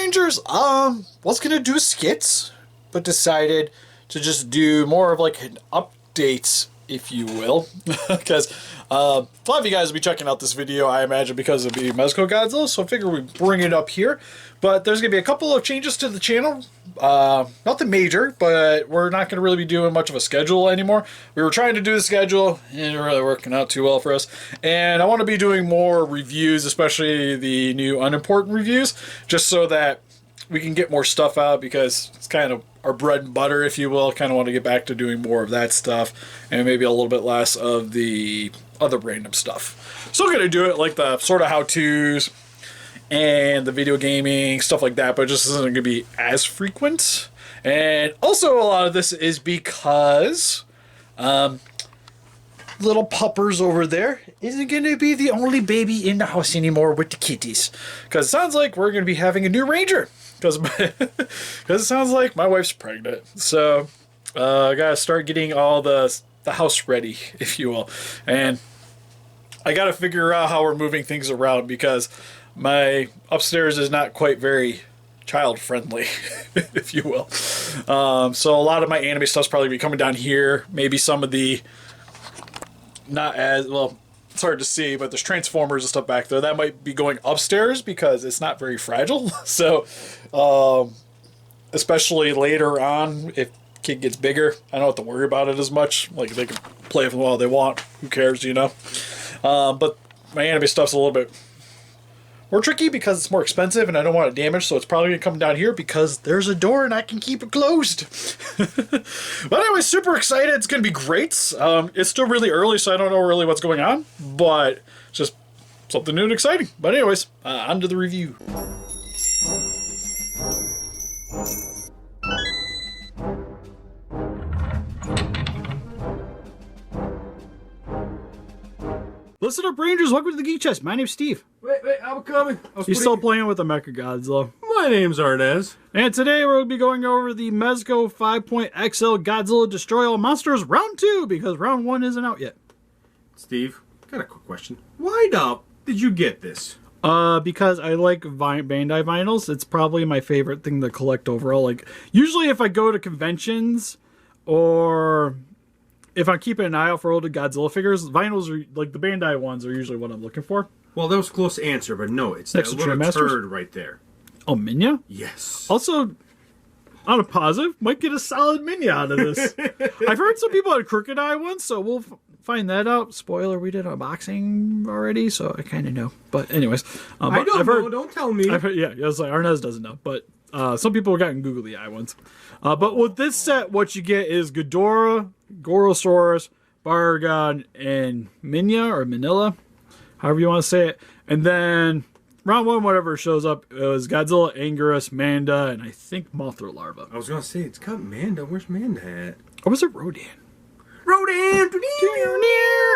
Rangers? Was gonna do skits, but decided to just do more of like an update, if you will, because a lot of you guys will be checking out this video, I imagine, because of the Mezco Godzilla, so I figure we bring it up here. But there's going to be a couple of changes to the channel. Nothing major, but we're not going to really be doing much of a schedule anymore. We were trying to do the schedule, and it really working out too well for us. And I want to be doing more reviews, especially the new unimportant reviews, just so that we can get more stuff out, because it's kind of our bread and butter, if you will. Kind of want to get back to doing more of that stuff and maybe a little bit less of the other random stuff. Still going to do it like the sort of how-tos and the video gaming, stuff like that, but it just isn't going to be as frequent. And also a lot of this is because little puppers over there isn't going to be the only baby in the house anymore with the kitties. Because it sounds like we're going to be having a new ranger. Because it sounds like my wife's pregnant. So I got to start getting all the house ready, if you will. And I got to figure out how we're moving things around, because my upstairs is not quite very child friendly, if you will. So a lot of my anime stuff's probably be coming down here. Maybe some of the, not as, well, it's hard to see, but there's Transformers and stuff back there. That might be going upstairs because it's not very fragile. So, especially later on, if kid gets bigger, I don't have to worry about it as much. Like, they can play with it all they want. Who cares, you know? But my anime stuff's a little bit more tricky because it's more expensive and I don't want it damaged, so it's probably going to come down here because there's a door and I can keep it closed. But anyway, super excited. It's going to be great. It's still really early, so I don't know really what's going on, but it's just something new and exciting. But anyways, on to the review. Listen up, Rangers. Welcome to the Geek Chest. My name's Steve. Wait, I'm coming. You're still playing with the Mezco Godzilla. My name's Arnes. And today we're going to be going over the Mezco 5.XL Godzilla Destroy All Monsters Round 2, because Round 1 isn't out yet. Steve, got a quick question. Why the did you get this? Because I like Bandai vinyls. It's probably my favorite thing to collect overall. Like, usually if I go to conventions or if I'm keeping an eye out for older Godzilla figures, vinyls are, like, the Bandai ones are usually what I'm looking for. Well, that was a close answer, but no, it's that little turd right there. Oh, Minya? Yes. Also, on a positive, might get a solid Minya out of this. I've heard some people had Crooked Eye ones, so we'll find that out. Spoiler, we did unboxing already, so I kind of know. But anyways. I don't know, don't tell me. I've heard, yeah, I was like, Arnes doesn't know, but some people have gotten googly eye ones. But with this set, what you get is Ghidorah, Gorosaurus, Baragon, and Minya, or Manila, however you want to say it. And then round 1, whatever shows up, it was Godzilla, Anguirus, Manda, and I think Mothra Larva. I was going to say, it's got Manda. Where's Manda at? Or was it Rodan? Rodan!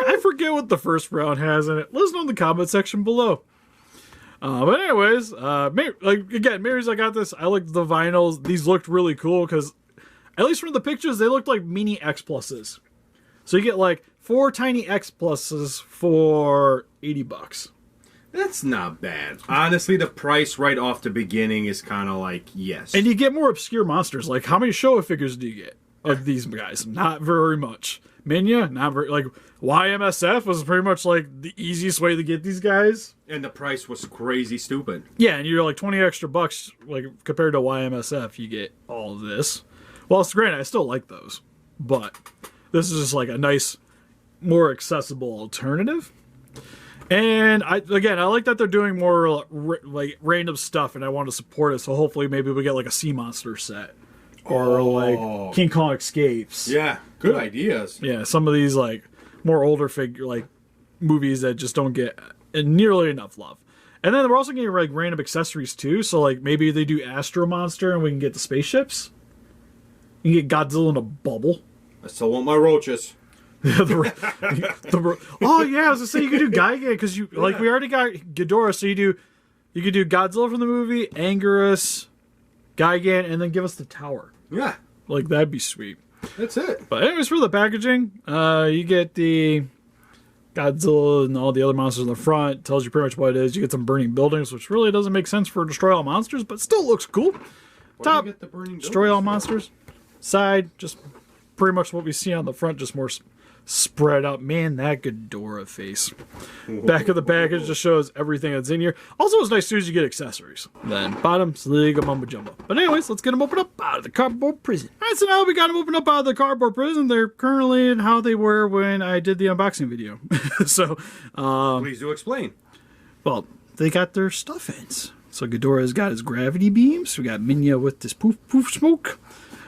I forget what the first round has in it. Let us know in the comment section below. But anyways, again, Mary's I got this. I like the vinyls. These looked really cool because, at least from the pictures, they looked like mini X pluses. So you get like 4 tiny X pluses for $80. That's not bad. Honestly, the price right off the beginning is kind of like, yes. And you get more obscure monsters. Like, how many Showa figures do you get of these guys? Not very much. Minya, not very. Like, YMSF was pretty much like the easiest way to get these guys. And the price was crazy stupid. Yeah, and you're like 20 extra bucks, like, compared to YMSF, you get all of this. Well, it's granted, I still like those. But this is just like a nice, more accessible alternative. And I like that they're doing more like random stuff, and I want to support it. So hopefully, maybe we get like a Sea Monster set, or like King Kong Escapes. Yeah, good ideas. Yeah, some of these like more older figure like movies that just don't get nearly enough love. And then we're also getting like random accessories too. So like maybe they do Astro Monster, and we can get the spaceships. You can get Godzilla in a bubble. I still want my roaches. Oh yeah, I was gonna say you could do Gigan because you like we already got Ghidorah, so you could do Godzilla from the movie, Anguirus, Gigan, and then give us the tower. Yeah, like that'd be sweet. That's it. But anyways, for the packaging, you get the Godzilla and all the other monsters in the front. Tells you pretty much what it is. You get some burning buildings, which really doesn't make sense for Destroy All Monsters, but still looks cool. Top, get the burning Destroy All Monsters. Side, just pretty much what we see on the front, just more spread out. Man, that Ghidorah face. Back of the package just shows everything that's in here. Also, it's nice too is you get accessories. Then bottom, Sliga Mumbo Jumbo. But anyways, let's get them opened up out of the cardboard prison. Alright, so now we got them opened up out of the cardboard prison. They're currently in how they were when I did the unboxing video. So, please do explain. well, they got their stuff ins. So Ghidorah's got his gravity beams. We got Minya with this poof poof smoke.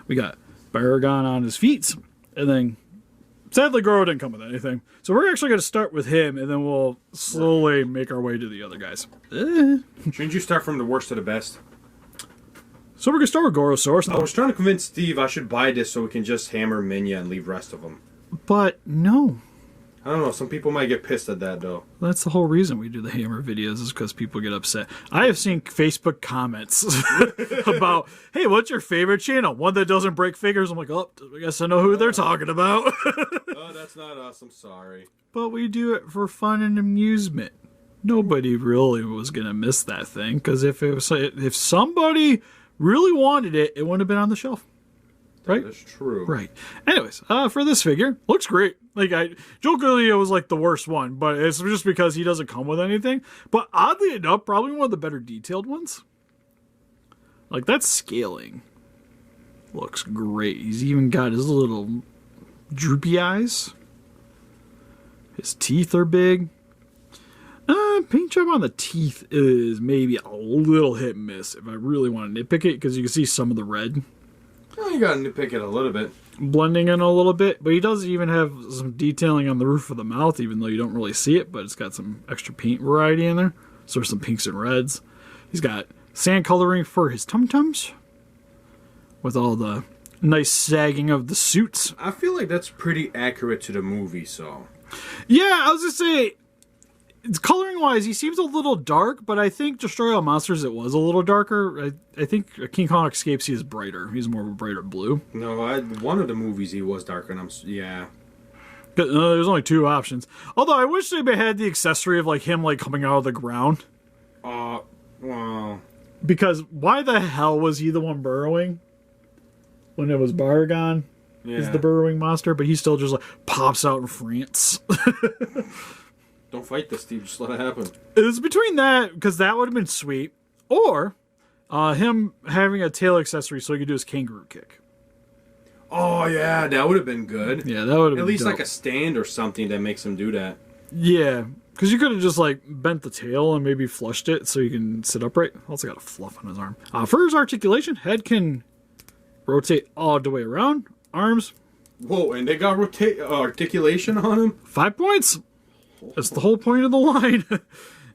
We got Baragon on his feet. And then sadly, Goro didn't come with anything. So we're actually going to start with him, and then we'll slowly make our way to the other guys. Shouldn't you start from the worst to the best? So we're going to start with Gorosaurus. I was trying to convince Steve I should buy this so we can just hammer Minya and leave the rest of them. But no. I don't know. Some people might get pissed at that, though. That's the whole reason we do the hammer videos is because people get upset. I have seen Facebook comments about, hey, what's your favorite channel? One that doesn't break figures. I'm like, oh, I guess I know who they're talking about. Oh, that's not us. I'm sorry. But we do it for fun and amusement. Nobody really was going to miss that thing because if somebody really wanted it, it wouldn't have been on the shelf. Right? That's true. Right. Anyways, for this figure, looks great. Like, Joe Gallio was like the worst one, but it's just because he doesn't come with anything. But oddly enough, probably one of the better detailed ones. Like, that scaling looks great. He's even got his little droopy eyes. His teeth are big. Paint job on the teeth is maybe a little hit and miss if I really want to nitpick it, because you can see some of the red. Well, you gotta nitpick it a little bit. Blending in a little bit, but he does even have some detailing on the roof of the mouth, even though you don't really see it, but it's got some extra paint variety in there. So there's some pinks and reds. He's got sand coloring for his tum-tums with all the nice sagging of the suits. I feel like that's pretty accurate to the movie, so. Yeah, I was gonna say, it's coloring-wise, he seems a little dark, but I think Destroy All Monsters, it was a little darker. I think King Kong Escapes, he is brighter. He's more of a brighter blue. No, one of the movies he was darker, and yeah. There's only two options. Although I wish they had the accessory of like him like coming out of the ground. Well. Because why the hell was he the one burrowing? When it was Baragon is the burrowing monster, but he still just like pops out in France. Don't fight this, Steve. Just let it happen. It's between that, because that would have been sweet, or him having a tail accessory so he could do his kangaroo kick. Oh, yeah, that would have been good. Yeah, that would have been at least dope. like a stand or something that makes him do that. Yeah, because you could have just like bent the tail and maybe flushed it so you can sit upright. Also got a fluff on his arm. For his articulation, head can rotate all the way around. Arms. Whoa, and they got articulation on him? 5 points. That's the whole point of the line. You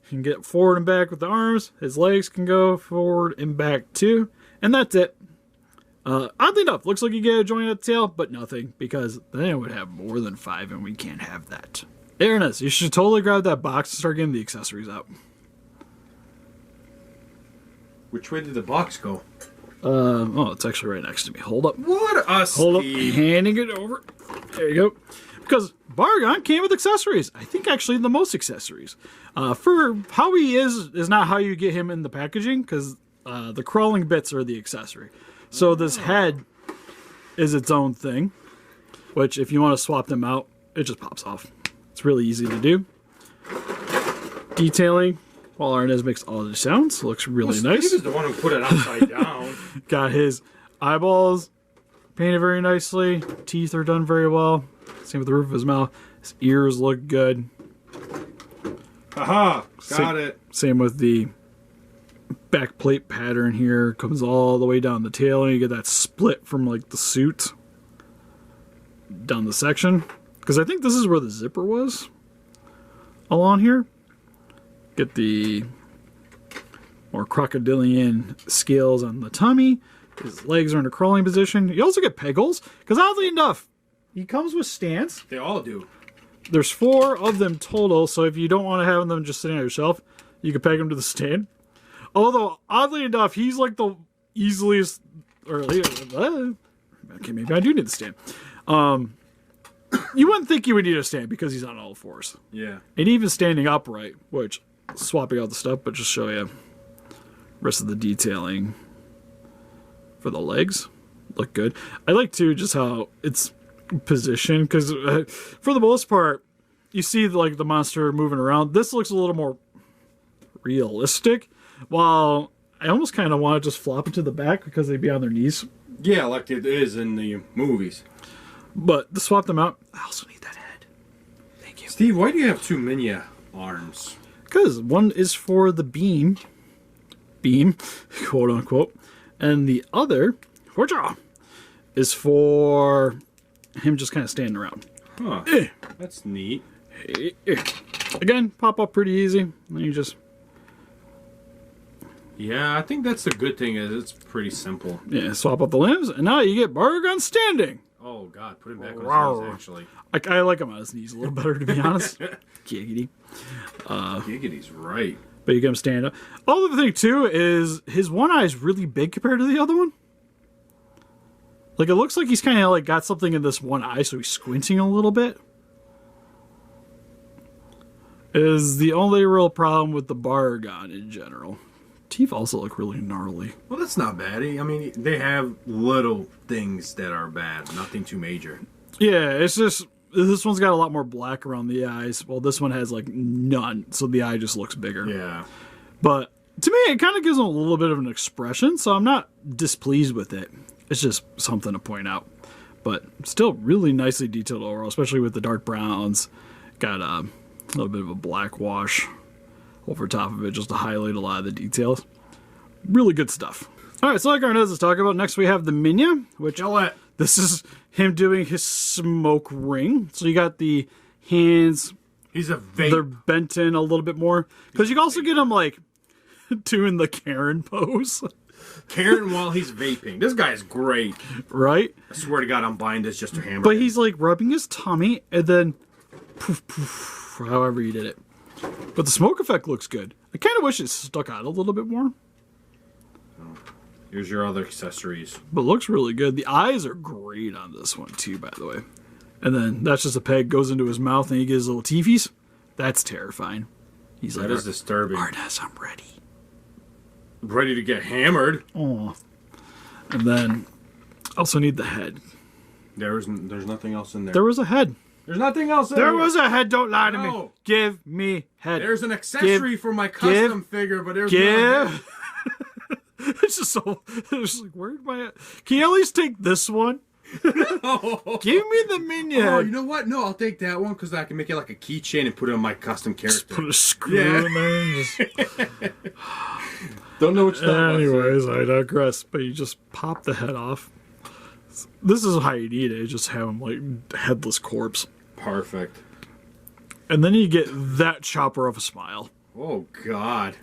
can get forward and back with the arms. His legs can go forward and back too. And that's it. Oddly enough, looks like you get a joint at the tail, but nothing, because then it would have more than 5, and we can't have that. Arnes, you should totally grab that box and start getting the accessories out. Which way did the box go? Oh, it's actually right next to me. Hold up. What a Hold up. Steve. Handing it over. There you go. Because Baragon came with accessories. I think actually the most accessories. For how he is not how you get him in the packaging, because the crawling bits are the accessory. So this head is its own thing, which if you want to swap them out, it just pops off. It's really easy to do. Detailing, while Arnes makes all the sounds, looks really nice. Steve is the one who put it upside down. Got his eyeballs painted very nicely. Teeth are done very well. Same with the roof of his mouth. His ears look good. Haha, got it. Same with the back plate pattern here. Comes all the way down the tail, and you get that split from like the suit down the section. Because I think this is where the zipper was along here. Get the more crocodilian scales on the tummy. His legs are in a crawling position. You also get peg holes, because oddly enough, he comes with stands. They all do. There's 4 of them total, so if you don't want to have them just sitting on your shelf, you can peg them to the stand. Although, oddly enough, he's like the easiest... okay, maybe I do need the stand. You wouldn't think you would need to stand because he's on all fours. Yeah. And even standing upright, which, swapping out the stuff, but just show you rest of the detailing for the legs. Look good. I like, too, just how it's positioned, because for the most part, you see, like, the monster moving around. This looks a little more realistic, while I almost kind of want to just flop into the back because they'd be on their knees. Yeah, like it is in the movies. But to swap them out, I also need that head. Thank you. Steve, why do you have 2 Minya arms? Because one is for the beam, quote unquote, and the other, is for him just kind of standing around. Huh. That's neat. Again, pop up pretty easy. And you just... Yeah, I think that's the good thing is it's pretty simple. Yeah, swap up the limbs, and now you get Baragon standing. Oh, God. Put him back on his knees, actually. I like him on his knees a little better, to be honest. Giggity. Giggity's right. But you get him stand up. All the thing, too, is his one eye is really big compared to the other one. Like, it looks like he's kind of like got something in this one eye, so he's squinting a little bit. Is the only real problem with the Baragon in general. Teeth also look really gnarly. Well, that's not bad. I mean, they have little things that are bad. Nothing too major. Yeah, it's just... This one's got a lot more black around the eyes, while this one has, like, none, so the eye just looks bigger. Yeah. But, to me, it kind of gives them a little bit of an expression, so I'm not displeased with it. It's just something to point out. But, still really nicely detailed overall, especially with the dark browns. Got a little bit of a black wash over top of it, just to highlight a lot of the details. Really good stuff. Alright, so like Arnes is talking about, next we have the Minya, which... This is him doing his smoke ring. So you got the hands. He's a vape. They're bent in a little bit more. Because you can also get him, like, doing the Karen pose. Karen while he's vaping. This guy's great. Right? I swear to God, I'm buying this just to hammer But him. he's, like, rubbing his tummy and then poof, poof, however you did it. But the smoke effect looks good. I kind of wish it stuck out a little bit more. Here's your other accessories. But looks really good. The eyes are great on this one, too, by the way. And then that's just a peg, goes into his mouth, and he gets little teefies. That's terrifying. He's That like, is disturbing. Arnes, I'm ready. Ready to get hammered. Oh. And then, also need the head. There's nothing else in there. There was a head. There's nothing else in There there. was a head, don't lie to me. No. Give me head. There's an accessory for my custom figure, but there's no head. It's just so... It's just like, where'd my... Can you at least take this one? Give me the Minion. Oh, you know what? No, I'll take that one because I can make it like a keychain and put it on my custom character. Just put a screw in there and just... Don't know what you're Anyways, I digress. But you just pop the head off. This is how you need it. You just have him like headless corpse. Perfect. And then you get that chopper of a smile. Oh, God.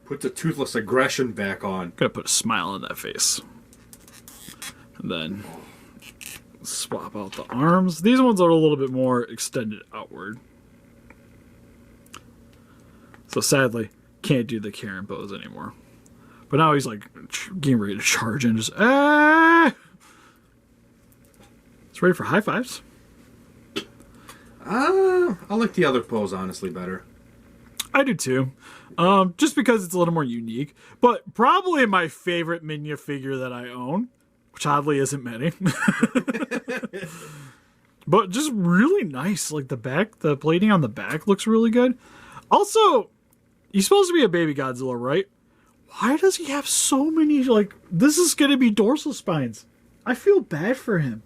Put the toothless aggression back on. Gotta put a smile on that face. And then swap out the arms. These ones are a little bit more extended outward. So sadly, can't do the Karen pose anymore. But now he's like getting ready to charge and just It's ready for high fives. I like the other pose honestly better. I do too. Just because it's a little more unique. But probably my favorite Minya figure that I own, which oddly isn't many. But just really nice. Like the plating on the back looks really good. Also, he's supposed to be a baby Godzilla, right? Why does he have so many, like, this is going to be dorsal spines. I feel bad for him.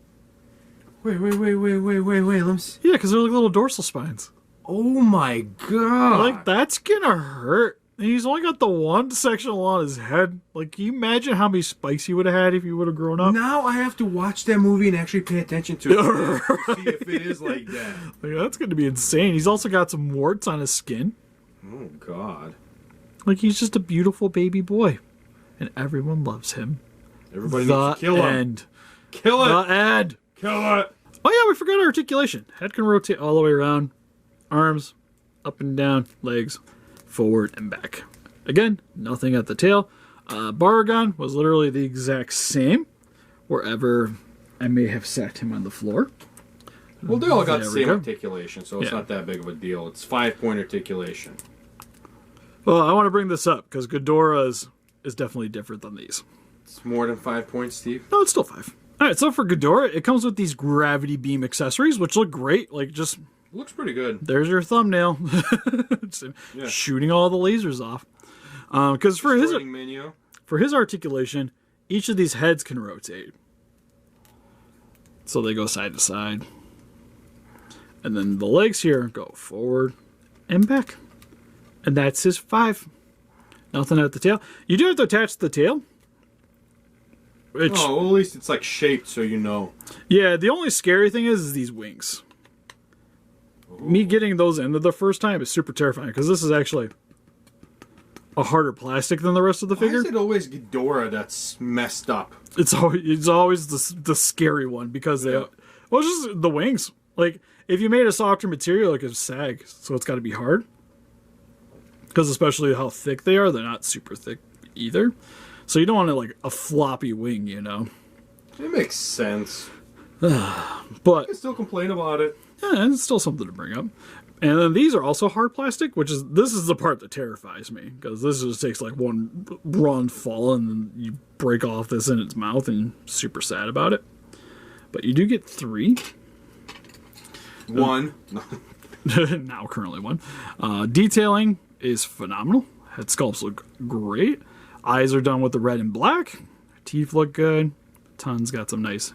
Wait. Let me see. Yeah, because they're like little dorsal spines. Oh my God. Like, that's going to hurt. And he's only got the one section along his head. Like, can you imagine how many spikes he would have had if he would have grown up? Now I have to watch that movie and actually pay attention to it. See if it is like that. Like, that's going to be insane. He's also got some warts on his skin. Oh, God. Like, he's just a beautiful baby boy. And everyone loves him. Everybody needs to kill him. End. Kill it. The end. Kill it. Oh, yeah, we forgot articulation. Head can rotate all the way around. Arms, up and down, legs, forward and back. Again, nothing at the tail. Baragon was literally the exact same wherever I may have sat him on the floor. Well, they all got the There we same go. articulation, so it's Yeah. not that big of a deal. It's 5-point articulation. Well, I want to bring this up because Ghidorah is definitely different than these. It's more than 5 points, Steve. No, it's still 5. All right, so for Ghidorah, it comes with these gravity beam accessories, which look great. Like, just Looks pretty good. there's your thumbnail, Yeah. shooting all the lasers off. Because Destroying Minya. for his articulation, each of these heads can rotate, so they go side to side, and then the legs here go forward and back, and that's his 5. Nothing at the tail. You do have to attach the tail. Which, Oh, well, at least it's like shaped, so you know. yeah, the only scary thing is these wings. Me getting those into the first time is super terrifying because this is actually a harder plastic than the rest of the Why figure. is it always Ghidorah that's messed up? It's always the scary one because they, Yeah. well, it's just the wings. Like if you made a softer material, it could sag, so it's got to be hard. Because especially how thick they are, they're not super thick either. So you don't want it like a floppy wing, you know. It makes sense. But I can still complain about it. yeah, it's still something to bring up. And then these are also hard plastic, this is the part that terrifies me because this just takes like one run fall and then you break off this in its mouth and you're super sad about it. But you do get 3. One. Now currently 1. Detailing is phenomenal. Head sculpts look great. Eyes are done with the red and black. Teeth look good. Tongue's got some nice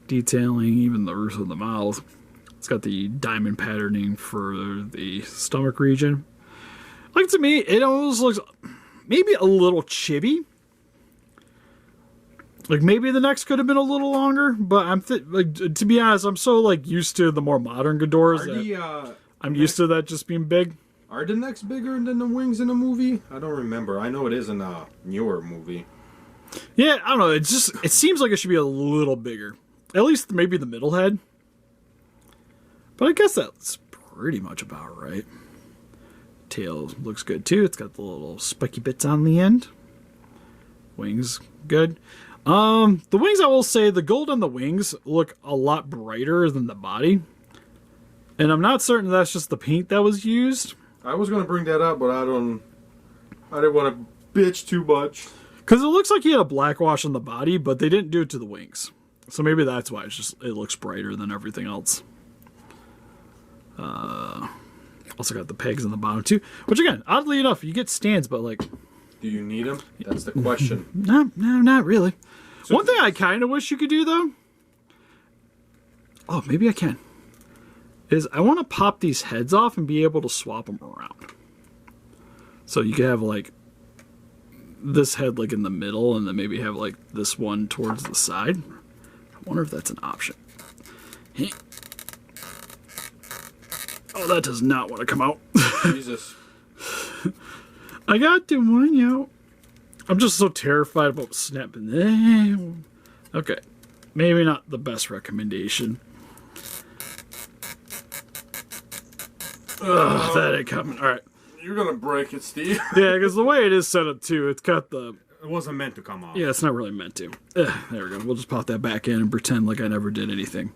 detailing, even the roof of the mouth. It's got the diamond patterning for the stomach region. Like to me, it almost looks maybe a little chibi. Like maybe the necks could have been a little longer, but to be honest, I'm so like used to the more modern Ghidorahs that I'm used to that just being big. Are the necks bigger than the wings in the movie? I don't remember. I know it is in a newer movie. Yeah, I don't know. It seems like it should be a little bigger. At least maybe the middle head. But I guess that's pretty much about right. Tail looks good too. It's got the little spiky bits on the end. Wings, good. The wings, I will say, the gold on the wings look a lot brighter than the body. And I'm not certain that's just the paint that was used. I was going to bring that up, but I didn't want to bitch too much. Because it looks like he had a black wash on the body, but they didn't do it to the wings. So maybe that's why it looks brighter than everything else. Also got the pegs on the bottom too. Which again, oddly enough, you get stands, but like... Do you need them? That's the question. No, not really. So One thing I kind of wish you could do, though... Oh, maybe I can. Is I want to pop these heads off and be able to swap them around. So you could have, like, this head, like, in the middle, and then maybe have, like, this one towards the side. I wonder if that's an option. Oh, that does not want to come out. Jesus. I got the one out. I'm just so terrified about snapping them. Okay. Maybe not the best recommendation. Ugh, that ain't coming. Alright. You're going to break it, Steve. Yeah, because the way it is set up too, it's got the... It wasn't meant to come off. Yeah, it's not really meant to. There we go. We'll just pop that back in and pretend like I never did anything.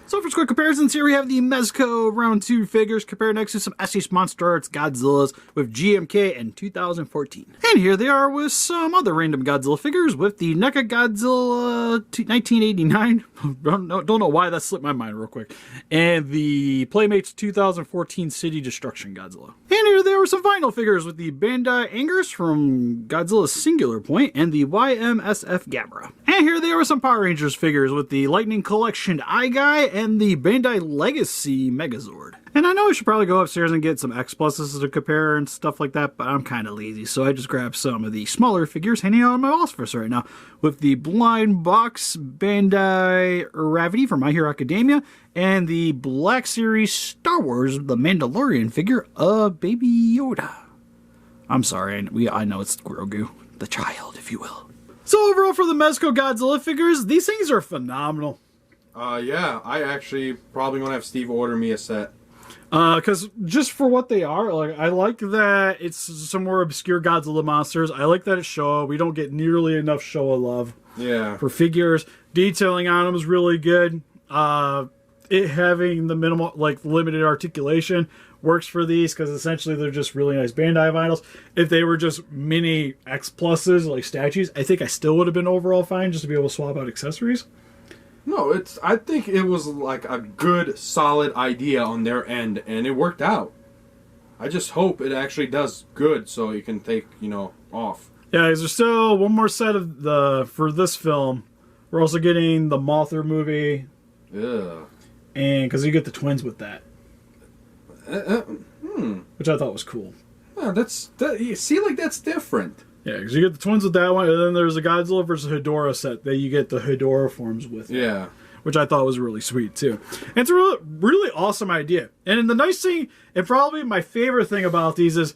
So for quick comparisons, here we have the Mezco Round 2 figures compared next to some SH Monster Arts Godzillas with GMK in 2014. And here they are with some other random Godzilla figures with the NECA Godzilla 1989. Don't know why that slipped my mind real quick. And the Playmates 2014 City Destruction Godzilla. And here there were some vinyl figures with the Bandai Angus from Godzilla's Singular Point and the YMSF Gamera. And here there were some Power Rangers figures with the Lightning Collection Eye Guy and the Bandai Legacy Megazord. And I know I should probably go upstairs and get some X Pluses to compare and stuff like that, but I'm kind of lazy, so I just grabbed some of the smaller figures hanging out on my office right now with the Blind Box Bandai Ravity from My Hero Academia and the Black Series Star Wars The Mandalorian figure of Baby Yoda. I'm sorry, I know it's Grogu, the child, if you will. So overall for the Mezco Godzilla figures, these things are phenomenal. Yeah, I actually probably gonna have Steve order me a set. Because just for what they are, like I like that it's some more obscure Godzilla monsters. I like that it's Showa. We don't get nearly enough Showa love. Yeah. For figures. Detailing on them is really good. it having the minimal, like, limited articulation works for these, because essentially they're just really nice Bandai vinyls. If they were just mini X pluses, like statues, I think I still would have been overall fine just to be able to swap out accessories. No, I think it was like a good, solid idea on their end, and it worked out. I just hope it actually does good so you can take, off. Yeah, there's still one more set of for this film. We're also getting the Mothra movie. Yeah. And because you get the twins with that. Which I thought was cool. Yeah, you see, like, that's different. Yeah, because you get the twins with that one, and then there's a Godzilla versus Hedorah set that you get the Hedorah forms with. Yeah. Which I thought was really sweet, too. And it's a really, really awesome idea. And the nice thing, and probably my favorite thing about these is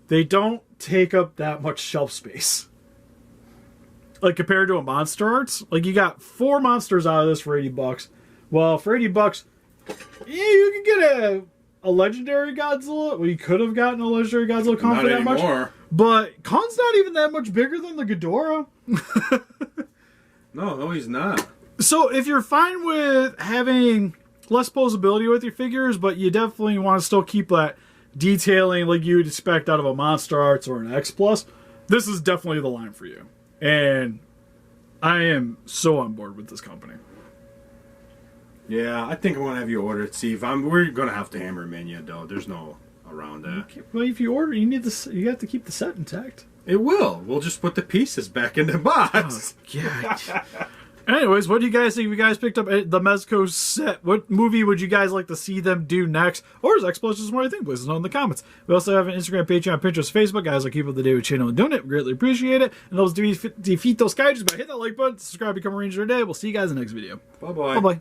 they don't take up that much shelf space. Like, compared to a Monster Arts. Like, you got 4 monsters out of this for $80. Well, for $80, yeah, you can get a legendary Godzilla. Well, you could have gotten a legendary Godzilla Kong for that much. But Kong's not even that much bigger than the Ghidorah. No, he's not. So if you're fine with having less posability with your figures, but you definitely want to still keep that detailing like you would expect out of a Monster Arts or an X Plus, this is definitely the line for you. And I am so on board with this company. Yeah, I think I want to have you order it, Steve. We're going to have to hammer Minya, though. There's no around that. Okay, well, if you order, you have to keep the set intact. It will. We'll just put the pieces back in the box. Oh, God. Anyways, what do you guys think? If you guys picked up the Mezco set, what movie would you guys like to see them do next? Or is X Plus just more, I think? Please let us know in the comments. We also have an Instagram, Patreon, Pinterest, Facebook. Guys, like keep up the day with channel and doing it. We greatly appreciate it. And those defeat those guys by hitting that like button, subscribe, become a Ranger today. We'll see you guys in the next video. Bye-bye. Bye-bye.